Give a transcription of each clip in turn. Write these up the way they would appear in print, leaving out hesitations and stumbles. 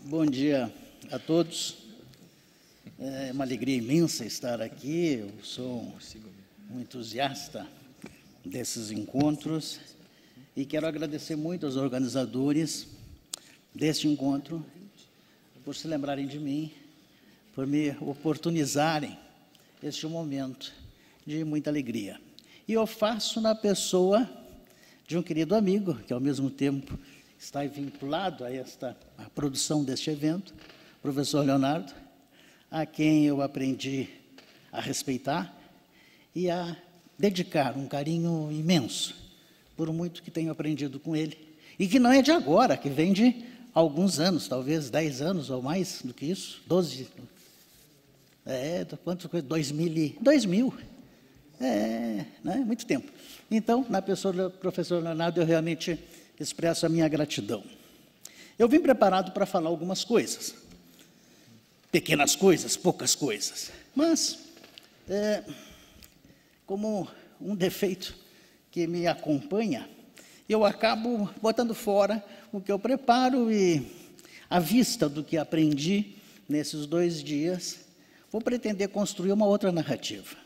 Bom dia a todos. É uma alegria imensa estar aqui. Eu sou um entusiasta desses encontros e quero agradecer muito aos organizadores deste encontro por se lembrarem de mim, por me oportunizarem este momento de muita alegria. E eu faço na pessoa de um querido amigo, que ao mesmo tempo está vinculado à produção deste evento, o professor Leonardo, a quem eu aprendi a respeitar e a dedicar um carinho imenso, por muito que tenho aprendido com ele, e que não é de agora, que vem de alguns anos, talvez 10 anos ou mais do que isso, 12, quanto coisa? 2000, né? Muito tempo. Então, na pessoa do professor Leonardo, eu realmente expresso a minha gratidão. Eu vim preparado para falar algumas coisas, pequenas coisas, poucas coisas, mas, como um defeito que me acompanha, eu acabo botando fora o que eu preparo e, à vista do que aprendi nesses 2 dias, vou pretender construir uma outra narrativa.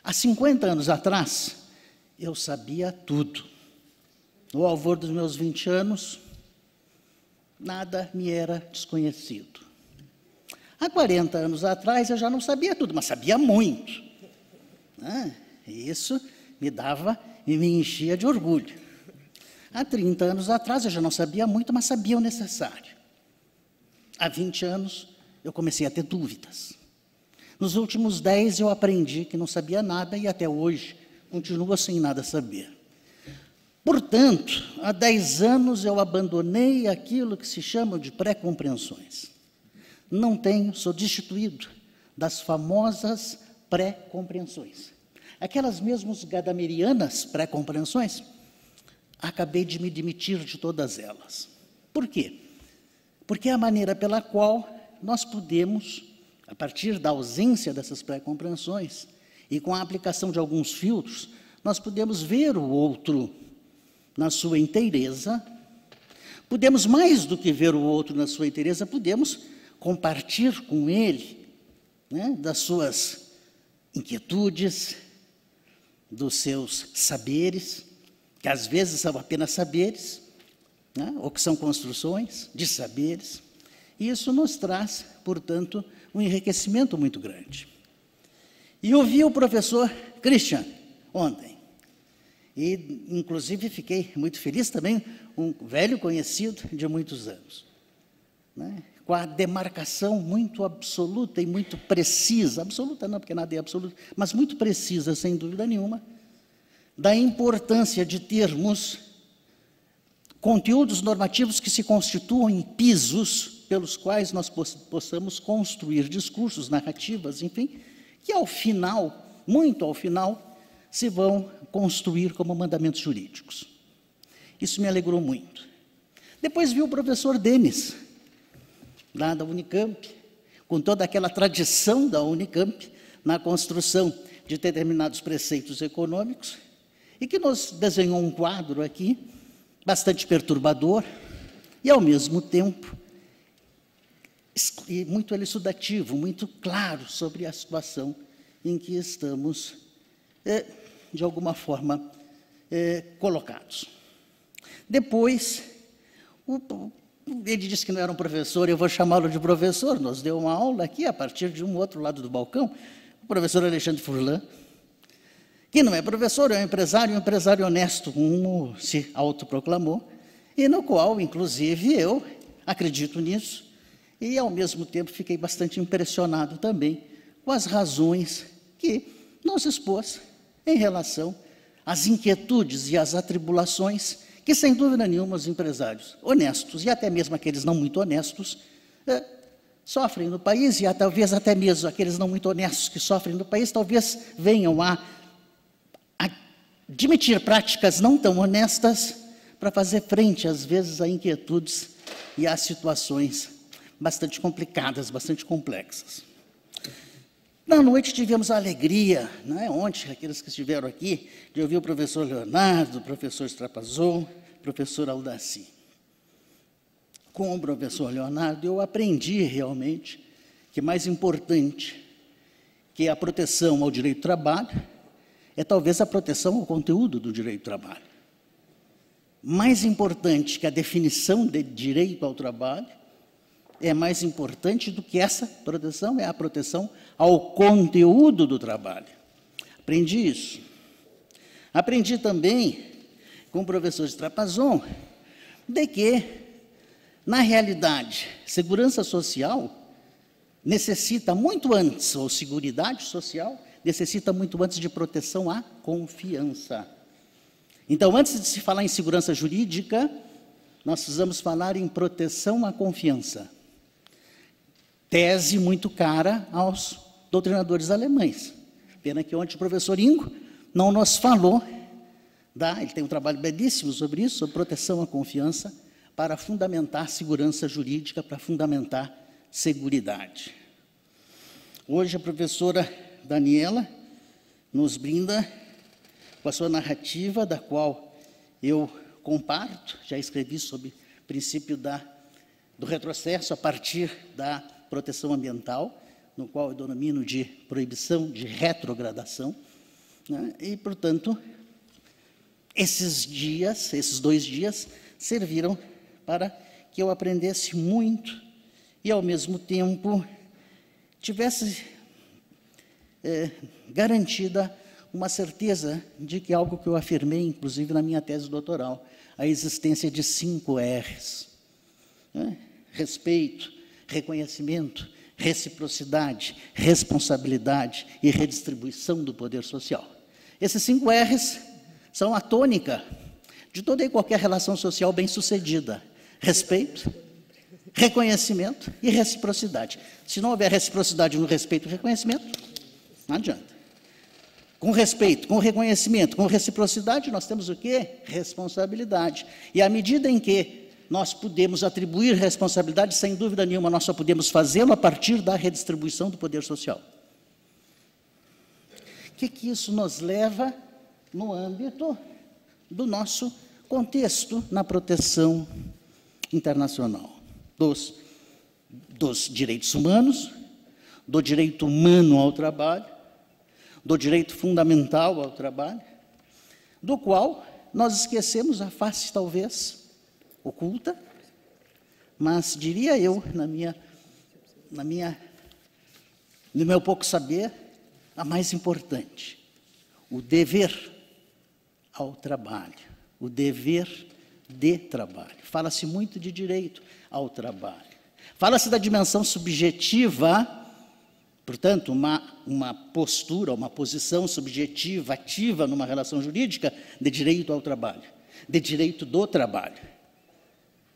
Há 50 anos atrás, eu sabia tudo. No alvor dos meus 20 anos, nada me era desconhecido. Há 40 anos atrás, eu já não sabia tudo, mas sabia muito. Isso me dava e me enchia de orgulho. Há 30 anos atrás, eu já não sabia muito, mas sabia o necessário. Há 20 anos, eu comecei a ter dúvidas. Nos últimos 10, eu aprendi que não sabia nada e até hoje continuo sem nada saber. Portanto, há 10 anos eu abandonei aquilo que se chama de pré-compreensões. Sou destituído das famosas pré-compreensões. Aquelas mesmas gadamerianas pré-compreensões, acabei de me demitir de todas elas. Por quê? Porque é a maneira pela qual nós podemos, a partir da ausência dessas pré-compreensões e com a aplicação de alguns filtros, nós podemos ver o outro na sua inteireza, podemos, mais do que ver o outro na sua inteireza, podemos compartilhar com ele, né, das suas inquietudes, dos seus saberes, que às vezes são apenas saberes, né, ou que são construções de saberes, e isso nos traz, portanto, um enriquecimento muito grande. E ouvi o professor Christian ontem, e, inclusive, fiquei muito feliz também, um velho conhecido de muitos anos, né, com a demarcação muito absoluta e muito precisa, absoluta não, porque nada é absoluto, mas muito precisa, sem dúvida nenhuma, da importância de termos conteúdos normativos que se constituam em pisos pelos quais nós possamos construir discursos, narrativas, enfim, que ao final, muito ao final, se vão construir como mandamentos jurídicos. Isso me alegrou muito. Depois vi o professor Denis, lá da Unicamp, com toda aquela tradição da Unicamp na construção de determinados preceitos econômicos, e que nos desenhou um quadro aqui bastante perturbador e, ao mesmo tempo, muito elucidativo, muito claro sobre a situação em que estamos, de alguma forma, colocados. Depois, ele disse que não era um professor, eu vou chamá-lo de professor, nos deu uma aula aqui, a partir de um outro lado do balcão, o professor Alexandre Furlan, que não é professor, é um empresário honesto, como se autoproclamou, e no qual, inclusive, eu acredito nisso, e, ao mesmo tempo, fiquei bastante impressionado também com as razões que nos expôs em relação às inquietudes e às atribulações que, sem dúvida nenhuma, os empresários honestos, e até mesmo aqueles não muito honestos, sofrem no país, e talvez até mesmo aqueles não muito honestos que sofrem no país, talvez venham a admitir práticas não tão honestas para fazer frente, às vezes, a inquietudes e a situações bastante complicadas, bastante complexas. Na noite tivemos a alegria, ontem, aqueles que estiveram aqui, de ouvir o professor Leonardo, o professor Strapazon, professor Aldaci. Com o professor Leonardo, eu aprendi realmente que mais importante que a proteção ao direito do trabalho é talvez a proteção ao conteúdo do direito do trabalho. Mais importante que a definição de direito ao trabalho é mais importante do que essa proteção, é a proteção ao conteúdo do trabalho. Aprendi isso. Aprendi também com o professor Strapazon de que, na realidade, segurança social necessita muito antes, ou seguridade social, necessita muito antes de proteção à confiança. Então, antes de se falar em segurança jurídica, nós precisamos falar em proteção à confiança. Tese muito cara aos doutrinadores alemães. Pena que ontem o professor Ingo não nos falou, ele tem um trabalho belíssimo sobre isso, sobre proteção à confiança, para fundamentar segurança jurídica, para fundamentar seguridade. Hoje a professora Daniela nos brinda com a sua narrativa, da qual eu comparto, já escrevi sobre o princípio do retrocesso a partir da proteção ambiental, no qual eu denomino de proibição de retrogradação, né? E, portanto, esses 2 dias, serviram para que eu aprendesse muito e, ao mesmo tempo, tivesse garantida uma certeza de que algo que eu afirmei, inclusive na minha tese doutoral, a existência de 5 R's. Né? Respeito, reconhecimento, reciprocidade, responsabilidade e redistribuição do poder social. Esses 5 R's são a tônica de toda e qualquer relação social bem-sucedida. Respeito, reconhecimento e reciprocidade. Se não houver reciprocidade no respeito e reconhecimento, não adianta. Com respeito, com reconhecimento, com reciprocidade, nós temos o quê? Responsabilidade. E à medida em que nós podemos atribuir responsabilidade, sem dúvida nenhuma, nós só podemos fazê-lo a partir da redistribuição do poder social. O que isso nos leva no âmbito do nosso contexto na proteção internacional? Dos direitos humanos, do direito humano ao trabalho, do direito fundamental ao trabalho, do qual nós esquecemos a face, talvez, oculta, mas, diria eu, no meu pouco saber, a mais importante, o dever ao trabalho, o dever de trabalho. Fala-se muito de direito ao trabalho. Fala-se da dimensão subjetiva, portanto, uma postura, uma posição subjetiva, ativa numa relação jurídica de direito ao trabalho, de direito do trabalho.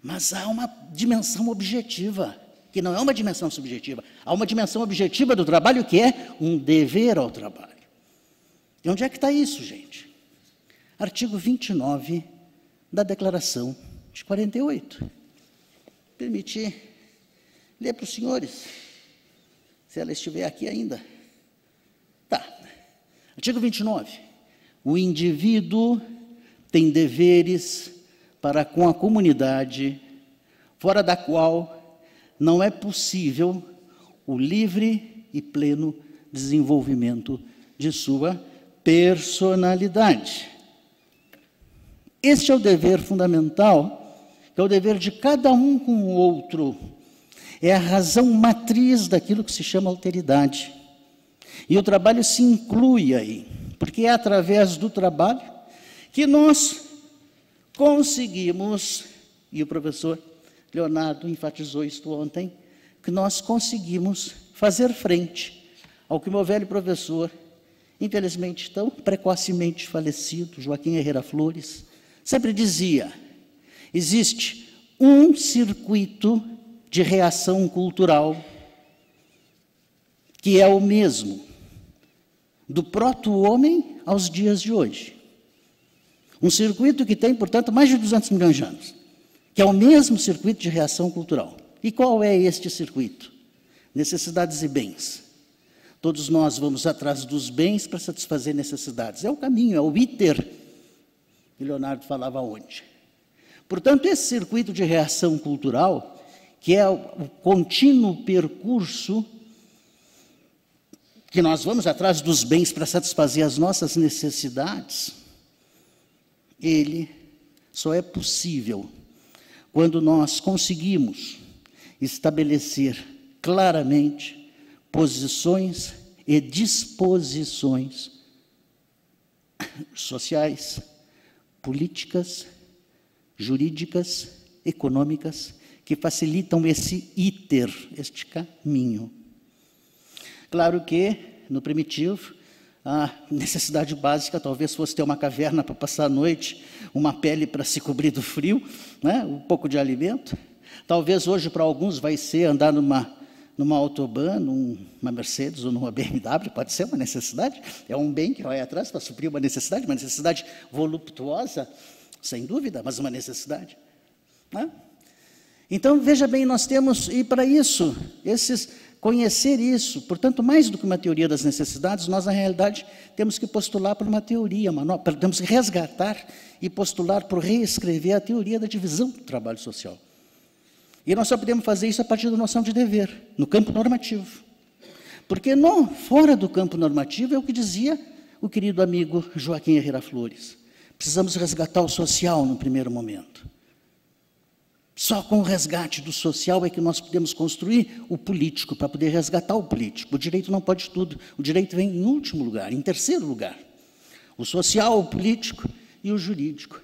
Mas há uma dimensão objetiva, que não é uma dimensão subjetiva, há uma dimensão objetiva do trabalho que é um dever ao trabalho. E onde é que está isso, gente? Artigo 29 da Declaração de 48. Permitir ler para os senhores, se ela estiver aqui ainda. Tá. Artigo 29. O indivíduo tem deveres para com a comunidade, fora da qual não é possível o livre e pleno desenvolvimento de sua personalidade. Este é o dever fundamental, que é o dever de cada um com o outro. É a razão matriz daquilo que se chama alteridade. E o trabalho se inclui aí, porque é através do trabalho que nós conseguimos, e o professor Leonardo enfatizou isso ontem, que nós conseguimos fazer frente ao que o meu velho professor, infelizmente tão precocemente falecido, Joaquim Herrera Flores, sempre dizia: existe um circuito de reação cultural que é o mesmo do proto-homem aos dias de hoje. Um circuito que tem, portanto, mais de 200 milhões de anos, que é o mesmo circuito de reação cultural. E qual é este circuito? Necessidades e bens. Todos nós vamos atrás dos bens para satisfazer necessidades. É o caminho, é o iter, que Leonardo falava ontem. Portanto, esse circuito de reação cultural, que é o contínuo percurso que nós vamos atrás dos bens para satisfazer as nossas necessidades, ele só é possível quando nós conseguimos estabelecer claramente posições e disposições sociais, políticas, jurídicas, econômicas, que facilitam esse este caminho. Claro que, no primitivo, a necessidade básica talvez fosse ter uma caverna para passar a noite, uma pele para se cobrir do frio, né? Um pouco de alimento. Talvez hoje, para alguns, vai ser andar numa autobahn, numa Mercedes ou numa BMW, pode ser uma necessidade, é um bem que vai atrás para suprir uma necessidade voluptuosa, sem dúvida, mas uma necessidade. Né? Então, veja bem, nós temos, e para isso, conhecer isso, portanto, mais do que uma teoria das necessidades, nós, na realidade, temos que postular por uma teoria, temos que resgatar e postular por reescrever a teoria da divisão do trabalho social. E nós só podemos fazer isso a partir da noção de dever, no campo normativo. Porque fora do campo normativo é o que dizia o querido amigo Joaquim Herrera Flores. Precisamos resgatar o social no primeiro momento. Só com o resgate do social é que nós podemos construir o político, para poder resgatar o político. O direito não pode tudo. O direito vem em último lugar, em terceiro lugar. O social, o político e o jurídico.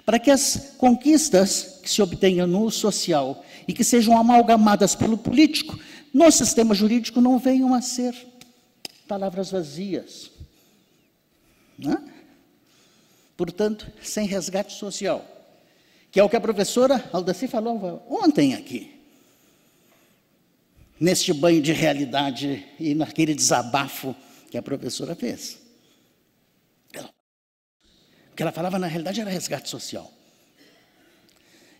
Para que as conquistas que se obtenham no social e que sejam amalgamadas pelo político, no sistema jurídico não venham a ser palavras vazias. Né? Portanto, sem resgate social, que é o que a professora Aldaci falou ontem aqui, neste banho de realidade e naquele desabafo que a professora fez. O que ela falava, na realidade, era resgate social.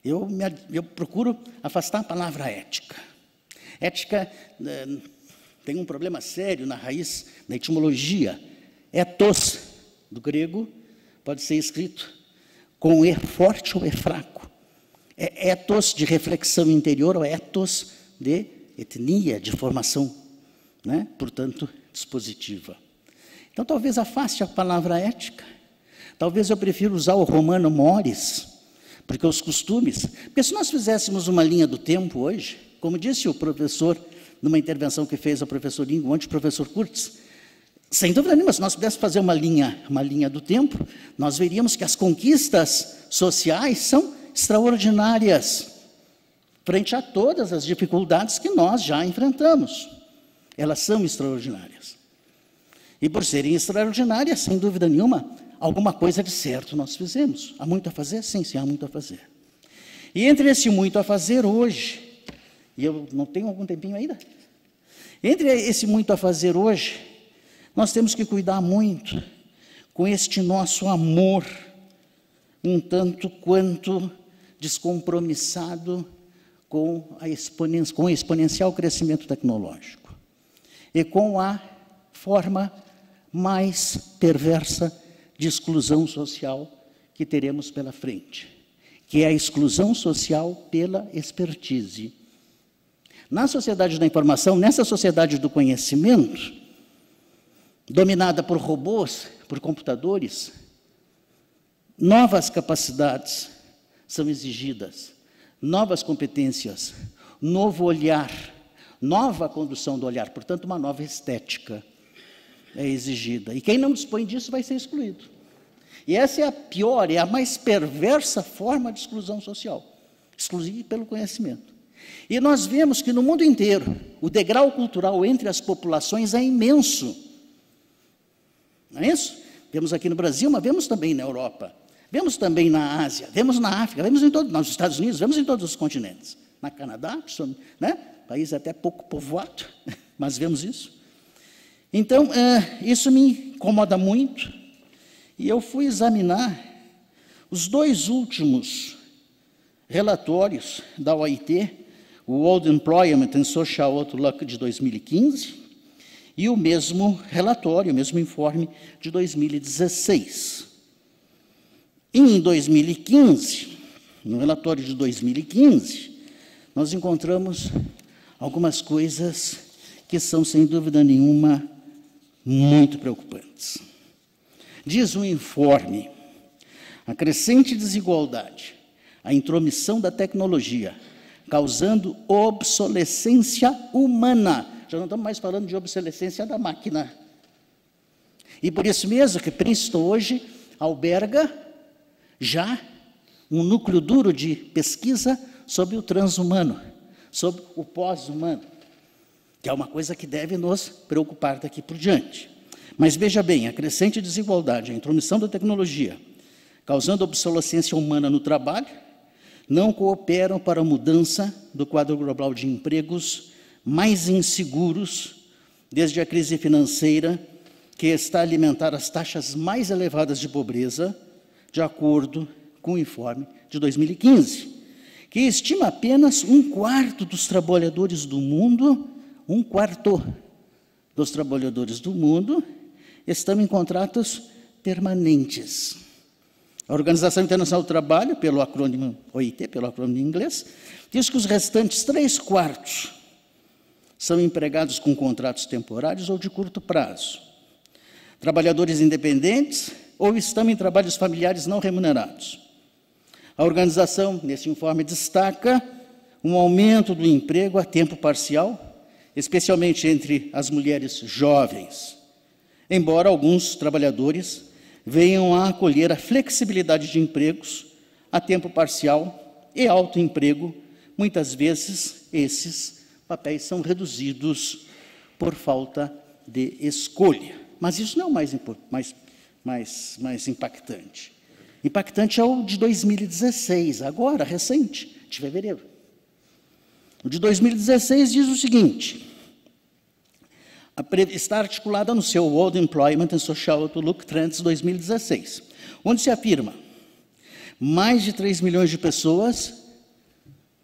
Eu procuro afastar a palavra ética. Ética tem um problema sério na raiz, na etimologia. Ethos, do grego, pode ser escrito com E forte ou E fraco. É ethos de reflexão interior ou ethos de etnia, de formação, né? Portanto, dispositiva. Então, talvez afaste a palavra ética. Talvez eu prefira usar o romano mores, porque os costumes... Porque se nós fizéssemos uma linha do tempo hoje, como disse o professor, numa intervenção que fez o professor Ingo, ontem o professor Kurtz, sem dúvida nenhuma, se nós pudéssemos fazer uma linha do tempo, nós veríamos que as conquistas sociais são extraordinárias, frente a todas as dificuldades que nós já enfrentamos. Elas são extraordinárias. E por serem extraordinárias, sem dúvida nenhuma, alguma coisa de certo nós fizemos. Há muito a fazer? Sim, há muito a fazer. E entre esse muito a fazer hoje, e eu não tenho algum tempinho ainda, entre esse muito a fazer hoje, nós temos que cuidar muito com este nosso amor, um tanto quanto descompromissado com o exponencial crescimento tecnológico e com a forma mais perversa de exclusão social que teremos pela frente, que é a exclusão social pela expertise. Na sociedade da informação, nessa sociedade do conhecimento, dominada por robôs, por computadores, novas capacidades são exigidas, novas competências, novo olhar, nova condução do olhar, portanto, uma nova estética é exigida. E quem não dispõe disso vai ser excluído. E essa é a pior, é a mais perversa forma de exclusão social, excluir pelo conhecimento. E nós vemos que no mundo inteiro, o degrau cultural entre as populações é imenso. Não é isso? Vemos aqui no Brasil, mas vemos também na Europa, vemos também na Ásia, vemos na África, vemos nos Estados Unidos, vemos em todos os continentes. Na Canadá, né? País até pouco povoado, mas vemos isso. Então, isso me incomoda muito, e eu fui examinar os dois últimos relatórios da OIT, o World Employment and Social Outlook de 2015, e o mesmo relatório, o mesmo informe de 2016. Em 2015, no relatório de 2015, nós encontramos algumas coisas que são, sem dúvida nenhuma, muito preocupantes. Diz o informe: a crescente desigualdade, a intromissão da tecnologia, causando obsolescência humana. Já não estamos mais falando de obsolescência da máquina. E por isso mesmo que Princeton hoje alberga já um núcleo duro de pesquisa sobre o transhumano, sobre o pós-humano, que é uma coisa que deve nos preocupar daqui por diante. Mas veja bem, a crescente desigualdade, a intromissão da tecnologia, causando obsolescência humana no trabalho, não cooperam para a mudança do quadro global de empregos mais inseguros desde a crise financeira, que está a alimentar as taxas mais elevadas de pobreza, de acordo com o informe de 2015, que estima apenas 1/4 dos trabalhadores do mundo, 1/4 dos trabalhadores do mundo estão em contratos permanentes. A Organização Internacional do Trabalho, pelo acrônimo OIT, pelo acrônimo em inglês, diz que os restantes 3/4 são empregados com contratos temporários ou de curto prazo, trabalhadores independentes ou estão em trabalhos familiares não remunerados. A organização, nesse informe, destaca um aumento do emprego a tempo parcial, especialmente entre as mulheres jovens, embora alguns trabalhadores venham a acolher a flexibilidade de empregos a tempo parcial e alto emprego. Muitas vezes, esses papéis são reduzidos por falta de escolha. Mas isso não é o mais impactante. Impactante é o de 2016, agora, recente, de fevereiro. O de 2016 diz o seguinte: está articulada no seu World Employment and Social Outlook Trends 2016, onde se afirma mais de 3 milhões de pessoas,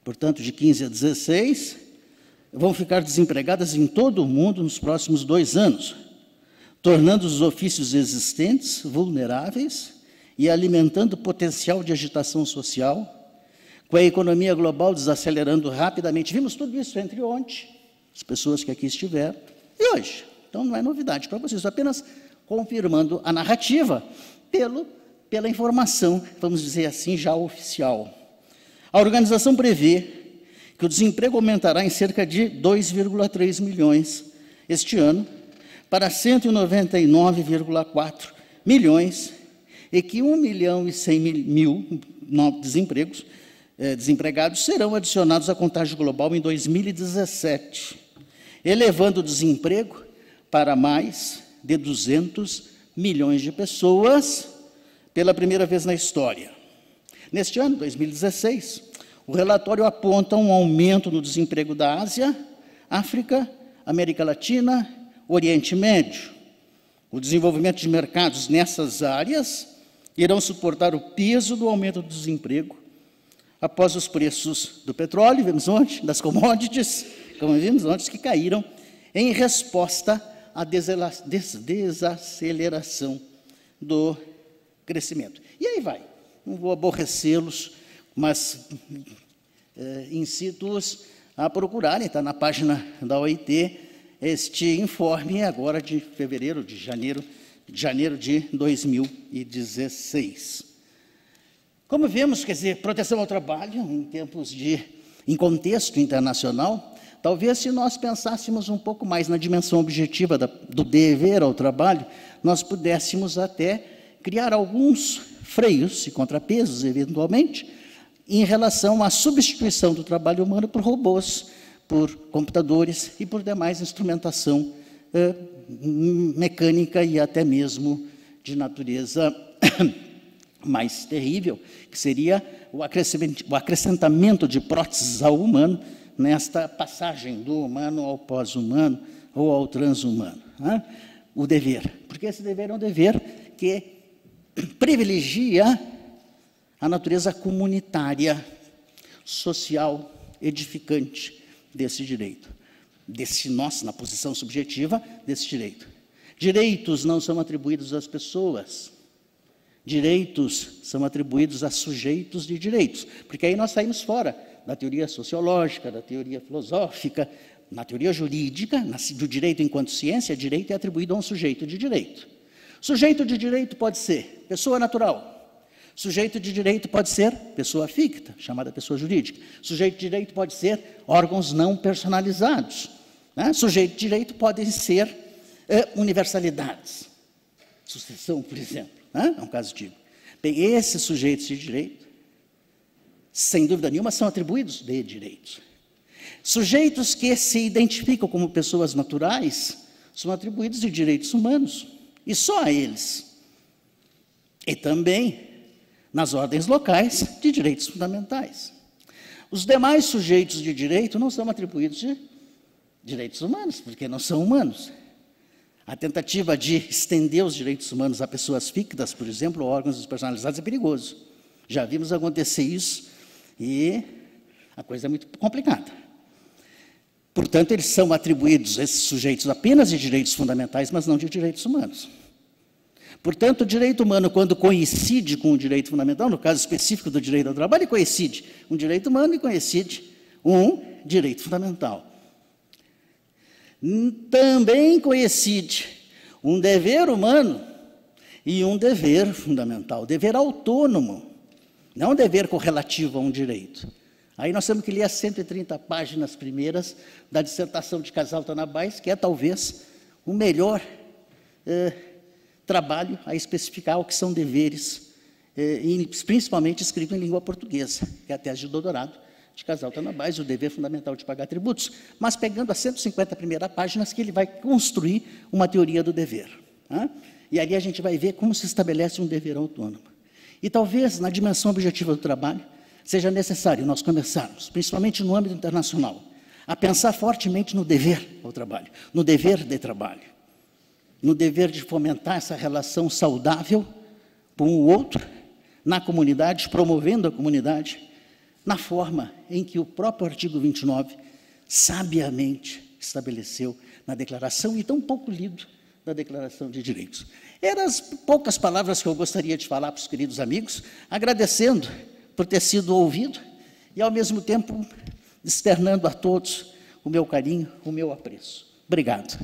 portanto, de 15 a 16, vão ficar desempregadas em todo o mundo nos próximos 2 anos, tornando os ofícios existentes vulneráveis e alimentando o potencial de agitação social, com a economia global desacelerando rapidamente. Vimos tudo isso entre ontem, as pessoas que aqui estiveram, e hoje. Então, não é novidade para vocês, apenas confirmando a narrativa pela informação, vamos dizer assim, já oficial. A organização prevê que o desemprego aumentará em cerca de 2,3 milhões este ano, para 199,4 milhões, e que 1.100.000 novos desempregados serão adicionados à contagem global em 2017, elevando o desemprego para mais de 200 milhões de pessoas pela primeira vez na história. Neste ano, 2016, o relatório aponta um aumento no desemprego da Ásia, África, América Latina, Oriente Médio. O desenvolvimento de mercados nessas áreas irão suportar o peso do aumento do desemprego após os preços do petróleo, vimos ontem, das commodities, como vimos ontem, que caíram em resposta à desaceleração do crescimento. E aí vai, não vou aborrecê-los, mas incito-os a procurarem, está na página da OIT, este informe agora de janeiro de 2016. Como vemos, quer dizer, proteção ao trabalho em contexto internacional, talvez se nós pensássemos um pouco mais na dimensão objetiva do dever ao trabalho, nós pudéssemos até criar alguns freios e contrapesos, eventualmente, em relação à substituição do trabalho humano por robôs, por computadores e por demais instrumentação mecânica e até mesmo de natureza mais terrível, que seria o acrescentamento de próteses ao humano nesta passagem do humano ao pós-humano ou ao transhumano. Né? O dever, porque esse dever é um dever que privilegia a natureza comunitária, social, edificante desse direito, nós, na posição subjetiva desse direito. Direitos não são atribuídos às pessoas, Direitos são atribuídos a sujeitos de direitos, porque aí nós saímos fora da teoria sociológica, da teoria filosófica, na teoria jurídica, do direito enquanto ciência, direito é atribuído a um sujeito de direito. Sujeito de direito pode ser pessoa natural. Sujeito de direito pode ser pessoa ficta, chamada pessoa jurídica. Sujeito de direito pode ser órgãos não personalizados. Né? Sujeito de direito podem ser universalidades. Sucessão, por exemplo, né? É um caso típico. Bem, esses sujeitos de direito, sem dúvida nenhuma, são atribuídos de direitos. Sujeitos que se identificam como pessoas naturais são atribuídos de direitos humanos, e só a eles. E também nas ordens locais de direitos fundamentais. Os demais sujeitos de direito não são atribuídos de direitos humanos, porque não são humanos. A tentativa de estender os direitos humanos a pessoas fictas, por exemplo, ou órgãos despersonalizados, é perigoso. Já vimos acontecer isso e a coisa é muito complicada. Portanto, eles são atribuídos, esses sujeitos, apenas de direitos fundamentais, mas não de direitos humanos. Portanto, o direito humano, quando coincide com o direito fundamental, no caso específico do direito ao trabalho, coincide um direito humano e coincide um direito fundamental. Também coincide um dever humano e um dever fundamental, dever autônomo, não um dever correlativo a um direito. Aí nós temos que ler as 130 páginas primeiras da dissertação de Casal Tanabás, que é talvez o melhor trabalho a especificar o que são deveres, principalmente escrito em língua portuguesa, que é a tese de doutorado de Casal Tanabás, o dever fundamental de pagar tributos, mas pegando as 150 primeiras páginas que ele vai construir uma teoria do dever. Né? E ali a gente vai ver como se estabelece um dever autônomo. E talvez, na dimensão objetiva do trabalho, seja necessário nós começarmos, principalmente no âmbito internacional, a pensar fortemente no dever ao trabalho, no dever de trabalho, no dever de fomentar essa relação saudável com o outro, na comunidade, promovendo a comunidade, na forma em que o próprio artigo 29 sabiamente estabeleceu na declaração, e tão pouco lido, da Declaração de Direitos. Eram as poucas palavras que eu gostaria de falar para os queridos amigos, agradecendo por ter sido ouvido e, ao mesmo tempo, externando a todos o meu carinho, o meu apreço. Obrigado.